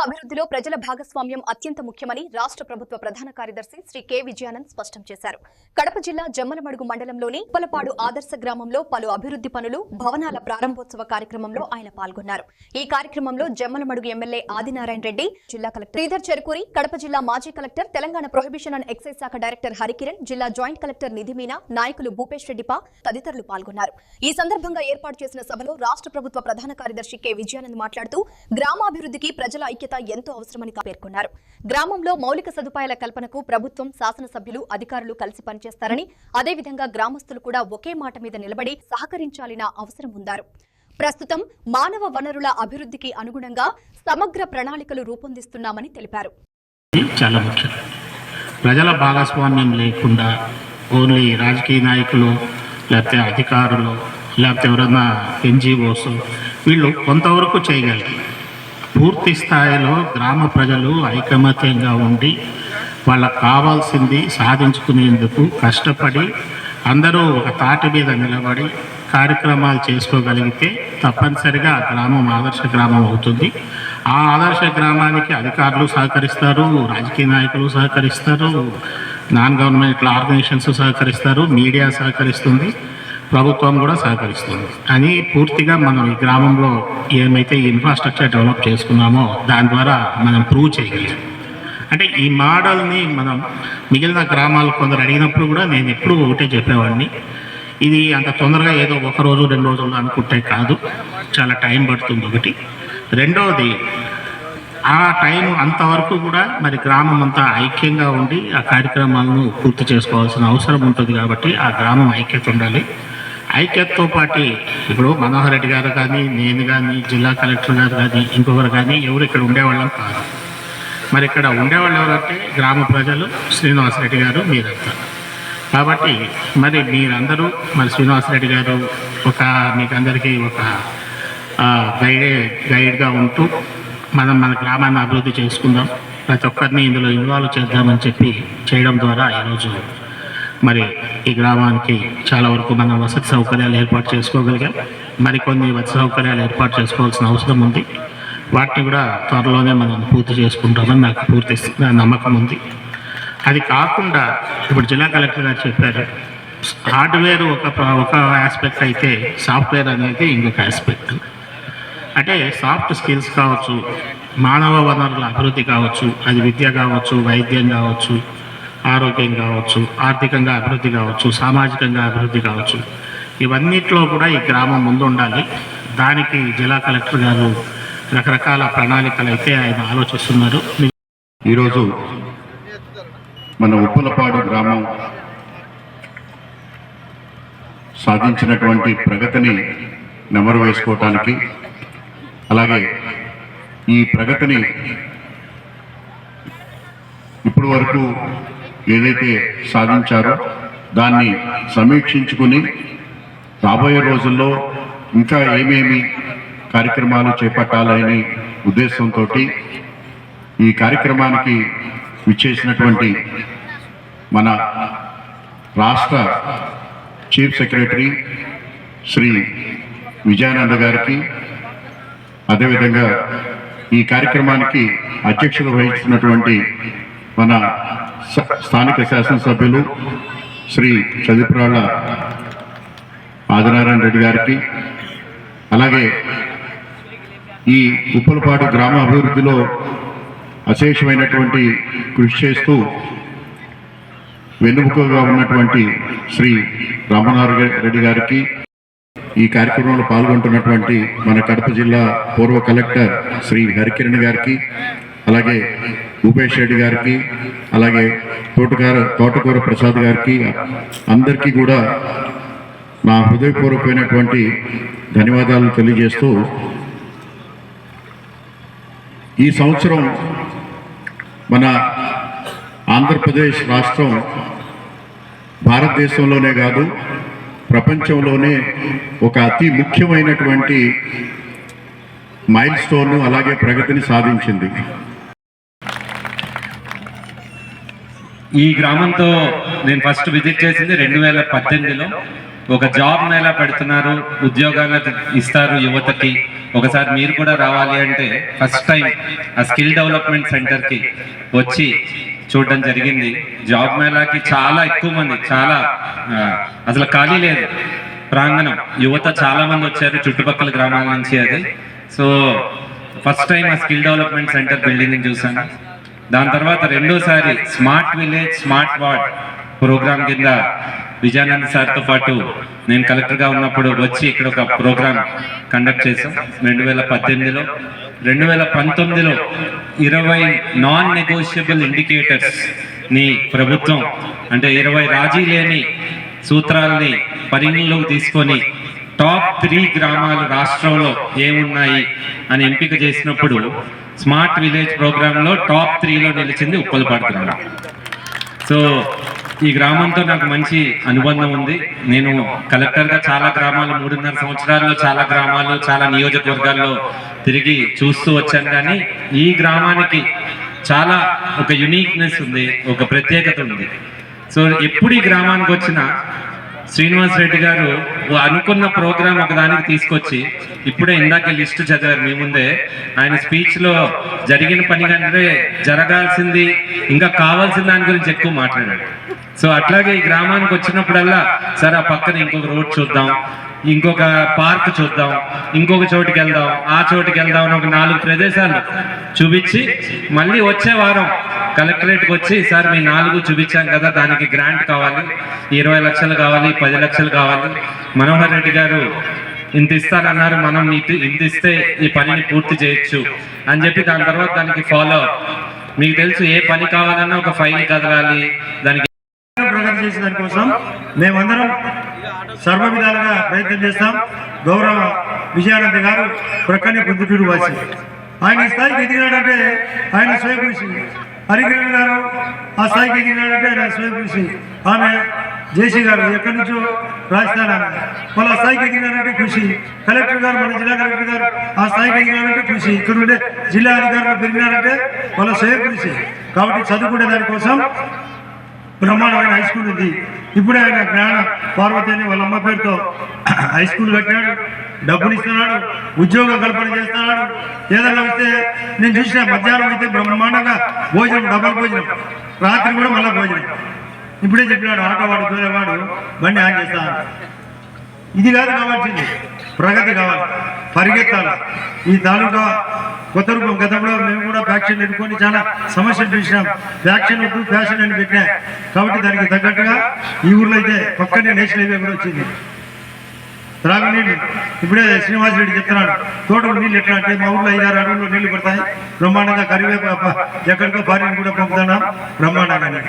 అభివృద్ధిలో ప్రజల భాగస్వామ్యం అత్యంత ముఖ్యమని రాష్ట్ర ప్రభుత్వ ప్రధాన కార్యదర్శి శ్రీ కె విజయానంద్ స్పష్టం చేశారు. కడప జిల్లా జమ్మలమడుగు మండలంలోని ఉప్పలపాడు ఆదర్శ గ్రామంలో పలు అభివృద్ధి పనులు, భవనాల ప్రారంభోత్సవ కార్యక్రమంలో ఆయన పాల్గొన్నారు. ఈ కార్యక్రమంలో జమ్మలమడుగు ఎమ్మెల్యే ఆదినారాయణ రెడ్డి, జిల్లా కలెక్టర్ శ్రీధర్ చెరుకూరి, కడప జిల్లా మాజీ collector, Telangana prohibition and excise శాఖ డైరెక్టర్ హరికిరణ్, జిల్లా జాయింట్ కలెక్టర్ నిధిమీనా, నాయకులు భూపేష్ రెడ్డిపా తదితరులు పాల్గొన్నారు. ఈ సందర్భంగా ఏర్పాటు చేసిన సభలో రాష్ట్ర ప్రభుత్వ ప్రధాన కార్యదర్శి కె విజయానంద్ మాట్లాడుతూ గ్రామాభివృద్ధికి ప్రజల ఐక్యత ఎంతో అవసరమని పేర్కొన్నారు. గ్రామంలో మౌలిక సదుపాయాల కల్పనకు ప్రభుత్వం, శాసనసభ్యులు, అధికారులు కలిసి పనిచేస్తారని, అదేవిధంగా గ్రామస్తులు కూడా ఒకే మాట మీద నిలబడి సహకరించాల్సిన అవసరం ఉందారు. ప్రస్తుతం మానవ వనరుల అభివృద్ధికి అనుగుణంగా సమగ్ర ప్రణాళికలు రూపొందిస్తున్నామని తెలిపారు. చాలా ముఖ్యం. ప్రజల భాగస్వామ్యం లేకుండా ఓన్లీ రాజకీయ నాయకులు, లేకపోతే అధికారులు, లేకపోతే ఎవరైనా NGOs వీళ్ళు కొంతవరకు చేయగలరు. పూర్తి స్థాయిలో గ్రామ ప్రజలు ఐకమత్యంగా ఉండి వాళ్ళకు కావాల్సింది సాధించుకునేందుకు కష్టపడి అందరూ ఒక తాటి మీద నిలబడి కార్యక్రమాలు చేసుకోగలిగితే తప్పనిసరిగా ఆ గ్రామం ఆదర్శ గ్రామం అవుతుంది. ఆ ఆదర్శ గ్రామానికి అధికారులు సహకరిస్తారు, రాజకీయ నాయకులు సహకరిస్తారు, నాన్ గవర్నమెంట్ ఆర్గనైజేషన్స్ సహకరిస్తారు, మీడియా సహకరిస్తుంది, ప్రభుత్వం కూడా సహకరిస్తుంది అని పూర్తిగా మనం ఈ గ్రామంలో ఏమైతే ఇన్ఫ్రాస్ట్రక్చర్ డెవలప్ చేసుకున్నామో దాని ద్వారా మనం ప్రూవ్ చేయగలిగాం. అంటే ఈ మోడల్ని మనం మిగిలిన గ్రామాలు కొందరు అడిగినప్పుడు కూడా నేను ఎప్పుడూ ఒకటే చెప్పేవాడిని, ఇది అంత తొందరగా ఏదో ఒక రోజు 2 రోజులు అనుకుంటే కాదు, చాలా టైం పడుతుంది. ఒకటి. రెండవది, ఆ టైం అంతవరకు కూడా మరి గ్రామం అంతా ఐక్యంగా ఉండి ఆ కార్యక్రమాలను పూర్తి చేసుకోవాల్సిన అవసరం ఉంటుంది. కాబట్టి ఆ గ్రామం ఐక్యత ఉండాలి. ఐక్యతతో పాటు ఇప్పుడు మనోహర్ రెడ్డి గారు కానీ, నేను కానీ, జిల్లా కలెక్టర్ గారు కానీ, ఇంకొకరు కానీ ఎవరు ఇక్కడ ఉండేవాళ్ళం కాదు. మరి ఇక్కడ ఉండేవాళ్ళు ఎవరంటే గ్రామ ప్రజలు, శ్రీనివాసరెడ్డి గారు, మీరంతా. కాబట్టి మరి మీరందరూ మరి శ్రీనివాసరెడ్డి గారు మీకు అందరికీ ఒక గైడ్గా ఉంటూ మన గ్రామాన్ని అభివృద్ధి చేసుకుందాం, ప్రతి ఒక్కరిని ఇందులో ఇన్వాల్వ్ చేద్దామని చెప్పి చేయడం ద్వారా ఈరోజు మరి ఈ గ్రామానికి చాలా వరకు మనం వసతి సౌకర్యాలు ఏర్పాటు చేసుకోగలిగాం. మరికొన్ని వసతి సౌకర్యాలు ఏర్పాటు చేసుకోవాల్సిన అవసరం ఉంది. వాటిని కూడా త్వరలోనే మనం పూర్తి చేసుకుంటామని నాకు పూర్తి నమ్మకం ఉంది. అది కాకుండా ఇప్పుడు జిల్లా కలెక్టర్ గారు చెప్పారు, హార్డ్వేర్ ఒక ఆస్పెక్ట్ అయితే సాఫ్ట్వేర్ అనేది ఇంకొక ఆస్పెక్ట్. అంటే సాఫ్ట్ స్కిల్స్ కావచ్చు, మానవ వనరుల అభివృద్ధి కావచ్చు, అది విద్య కావచ్చు, వైద్యం కావచ్చు, ఆరోగ్యం కావచ్చు, ఆర్థికంగా అభివృద్ధి కావచ్చు, సామాజికంగా అభివృద్ధి కావచ్చు, ఇవన్నిట్లో కూడా ఈ గ్రామం ముందు ఉండాలి. దానికి జిల్లా కలెక్టర్ గారు రకరకాల ప్రణాళికలు అయితే ఆయన ఆలోచిస్తున్నారు. ఈరోజు మన ఉప్పలపాడు గ్రామం సాధించినటువంటి ప్రగతిని నెమరు వేసుకోవటానికి, అలాగే ఈ ప్రగతిని ఇప్పటి వరకు ఏదైతే సాధించారో దాన్ని సమీక్షించుకుని రాబోయే రోజుల్లో ఇంకా ఏమేమి కార్యక్రమాలు చేపట్టాలని ఉద్దేశంతో ఈ కార్యక్రమానికి విచ్చేసినటువంటి మన రాష్ట్ర చీఫ్ సెక్రటరీ శ్రీ విజయానంద గారికి, అదేవిధంగా ఈ కార్యక్రమానికి అధ్యక్షత వహిస్తున్నటువంటి మన స్థానిక శాసనసభ్యులు శ్రీ చదిపురాళ్ళ ఆదినారాయణ రెడ్డి గారికి, అలాగే ఈ ఉప్పలపాడు గ్రామ అభివృద్ధిలో అశేషమైనటువంటి కృషి చేస్తూ వెన్నుముకగా ఉన్నటువంటి శ్రీ రామనారాయణ రెడ్డి గారికి, ఈ కార్యక్రమంలో పాల్గొంటున్నటువంటి మన కడప జిల్లా పూర్వ కలెక్టర్ శ్రీ హరికిరణ్ గారికి, అలాగే భూపేష్ రెడ్డి గారికి, అలాగే తోటకూర ప్రసాద్ గారికి, అందరికీ కూడా నా హృదయపూర్వకమైనటువంటి ధన్యవాదాలు తెలియజేస్తూ, ఈ సంవత్సరం మన ఆంధ్రప్రదేశ్ రాష్ట్రం భారతదేశంలోనే కాదు ప్రపంచంలోనే ఒక అతి ముఖ్యమైనటువంటి మైల్ స్టోన్, అలాగే ప్రగతిని సాధించింది. ఈ గ్రామంతో నేను ఫస్ట్ విజిట్ చేసింది 2018లో. ఒక జాబ్ మేళా పెడుతున్నారు, ఉద్యోగాలు ఇస్తారు యువతకి. ఒకసారి మీరు కూడా రావాలి అంటే ఫస్ట్ టైం ఆ స్కిల్ డెవలప్మెంట్ సెంటర్కి వచ్చి చూడడం జరిగింది. జాబ్ మేళాకి చాలా ఎక్కువ మంది, చాలా అసలు ఖాళీ లేదు ప్రాంగణం. యువత చాలా మంది వచ్చారు చుట్టుపక్కల గ్రామాల నుంచి. అది సో ఫస్ట్ టైం ఆ స్కిల్ డెవలప్మెంట్ సెంటర్ బిల్డింగ్ చూసాను. దాని తర్వాత రెండోసారి smart village smart ward programme కింద విజయానంద్ సార్తో పాటు నేను కలెక్టర్గా ఉన్నప్పుడు వచ్చి ఇక్కడ ఒక ప్రోగ్రామ్ కండక్ట్ చేసాం 2018లో. 2019లో 20 నాన్ నెగోషియబుల్ ఇండికేటర్స్ ని ప్రభుత్వం అంటే 20 రాజీ లేని సూత్రాలని పరిగణలోకి తీసుకొని టాప్ 3 గ్రామాలు రాష్ట్రంలో ఏమున్నాయి అని ఎంపిక చేసినప్పుడు స్మార్ట్ విలేజ్ ప్రోగ్రాంలో టాప్ 3లో నిలిచింది ఉప్పలపాడు గ్రామం. సో ఈ గ్రామంతో నాకు మంచి అనుబంధం ఉంది. నేను కలెక్టర్గా చాలా గ్రామాలు 3.5 సంవత్సరాల్లో చాలా గ్రామాలు చాలా నియోజకవర్గాల్లో తిరిగి చూస్తూ వచ్చాను. కానీ ఈ గ్రామానికి చాలా ఒక యునిక్నెస్ ఉంది, ఒక ప్రత్యేకత ఉంది. సో ఎప్పుడు ఈ గ్రామానికి వచ్చినా శ్రీనివాస్ రెడ్డి గారు అనుకున్న ప్రోగ్రామ్ ఒకదానికి తీసుకొచ్చి, ఇప్పుడే ఇందాక లిస్ట్ చదివారు మీ ముందే, ఆయన స్పీచ్ లో జరిగిన పని కంటే జరగాల్సింది ఇంకా కావాల్సిన దాని గురించి ఎక్కువ మాట్లాడాడు. సో అట్లాగే ఈ గ్రామానికి వచ్చినప్పుడల్లా సార్ ఆ పక్కన ఇంకొక రోడ్ చూద్దాం, ఇంకొక పార్క్ చూద్దాం, ఇంకొక చోటుకి వెళ్దాం, ఆ చోటుకి వెళ్దాం అని ఒక 4 ప్రదేశాలు చూపించి మళ్ళీ వచ్చే వారం కలెక్టరేట్కి వచ్చి సార్ మీ 4 చూపించాం కదా, దానికి గ్రాంట్ కావాలి, 20 లక్షలు కావాలి, 10 లక్షలు కావాలి, మనోహర్ రెడ్డి గారు ఇంత ఇస్తారన్నారు, మనం ఇంత ఇస్తే ఈ పనిని పూర్తి చేయొచ్చు అని చెప్పి దాని తర్వాత దానికి ఫాలో మీకు తెలుసు ఏ పని కావాలన్నా ఒక ఫైల్ కదలాలి, దానికి ప్రగతి చేసే దానికోసం మేమందరం సర్వ విధాలుగా ప్రయత్నం చేస్తాం. గౌరవ విజయానంద గారు ప్రక్కనే పొద్దుటూరు వాసి, ఆయన ఈ స్థాయికి ఎదిగినాడంటే ఆయన స్వయం కృషి. హరికిరణ్ గారు ఆ స్థాయికి ఎదిగినాడంటే ఆయన స్వయం కృషి. ఆమె జేసీ గారు ఎక్కడి నుంచో రాజస్థాన్, ఆమె వాళ్ళ ఆ స్థాయికి ఎదిగినారంటే కృషి. కలెక్టర్ గారు మన జిల్లా కలెక్టర్ గారు ఆ స్థాయికి ఎదిగినారంటే కృషి. ఇక్కడ ఉండే జిల్లా అధికారులు పెరిగినారంటే వాళ్ళ స్వయం కృషి. కాబట్టి చదువుకునే దానికోసం బ్రహ్మాండమైన హై స్కూల్ ఉంది. ఇప్పుడే ఆయన జ్ఞాన పార్వతి అని వాళ్ళ అమ్మ పేరుతో హై స్కూల్ కట్టినాడు, డబ్బులు ఇస్తున్నాడు, ఉద్యోగ కల్పన చేస్తున్నాడు. ఏదైనా వస్తే నేను చూసిన మధ్యాహ్నం అయితే బ్రహ్మాండంగా భోజనం, డబల్ భోజనం, రాత్రి కూడా మళ్ళీ భోజనం. ఇప్పుడే చెప్పినాడు ఆటోవాడు దూరేవాడు బండి ఆన్ చేస్తాను. ఇది కాదు కావాల్సింది, ప్రగతి కావాలి, పరిగెత్తాలి. ఈ తాలూకా కొత్త రూపం. గతంలో మేము కూడా ఫ్యాక్షన్ ఎన్నుకొని చాలా సమస్యలు చూసినాం. ఫ్యాక్షన్ వద్దు ఫ్యాషన్ అని పెట్టినా, కాబట్టి దానికి తగ్గట్టుగా ఈ ఊర్లో అయితే పక్కనే నేషనల్ హైవే కూడా వచ్చింది. త్రాగునీళ్ళు ఇప్పుడే శ్రీనివాస్ రెడ్డి చెప్తున్నాడు, తోటలు నీళ్ళు ఎట్లా అంటే మా ఊళ్ళో 5-6 అడుగుల్లో నీళ్లు పడతాయి. బ్రహ్మాండంగా కరివేపాకు ఎక్కడికో భార్యను కూడా పంపుతున్నాం బ్రహ్మాండంగా.